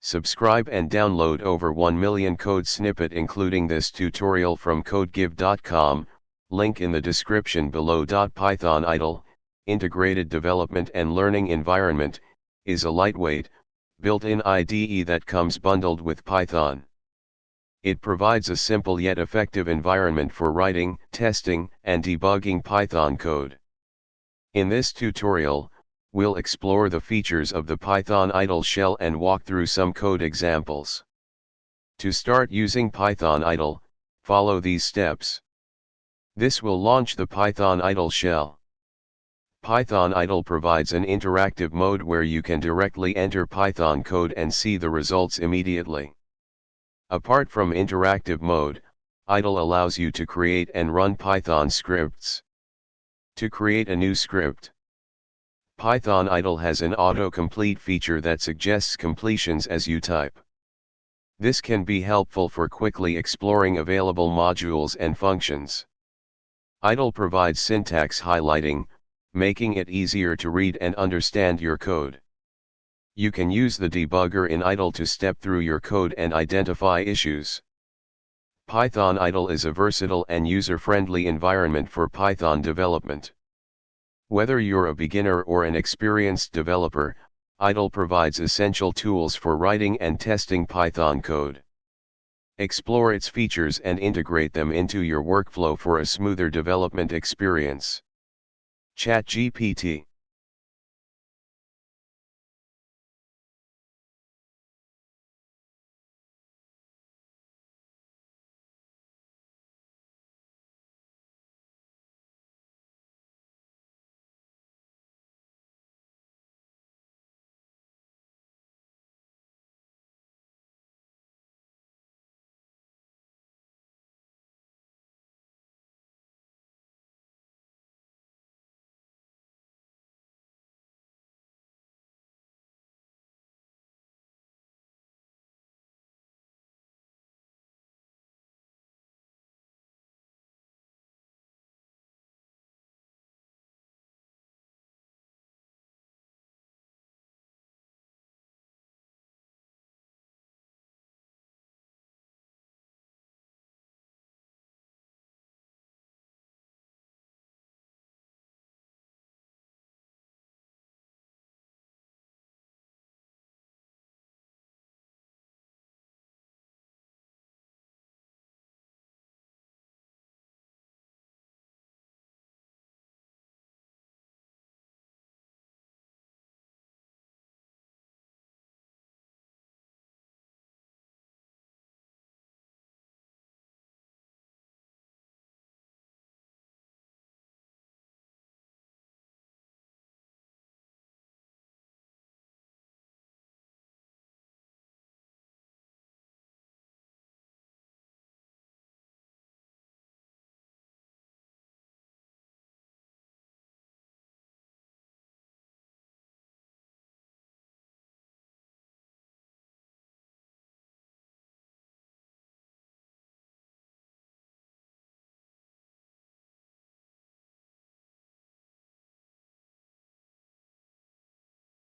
Subscribe and download over 1 million code snippet including this tutorial from codegive.com, link in the description below. Python idle, integrated development and learning environment, is a lightweight, built-in IDE that comes bundled with Python. It provides a simple yet effective environment for writing, testing, and debugging Python code. In this tutorial, we'll explore the features of the Python idle shell and walk through some code examples. To start using Python idle, follow these steps. This will launch the Python idle shell. Python idle provides an interactive mode where you can directly enter Python code and see the results immediately. Apart from interactive mode, idle allows you to create and run Python scripts. To create a new script, Python idle has an autocomplete feature that suggests completions as you type. This can be helpful for quickly exploring available modules and functions. Idle provides syntax highlighting, making it easier to read and understand your code. You can use the debugger in idle to step through your code and identify issues. Python idle is a versatile and user-friendly environment for Python development. Whether you're a beginner or an experienced developer, idle provides essential tools for writing and testing Python code. Explore its features and integrate them into your workflow for a smoother development experience. ChatGPT.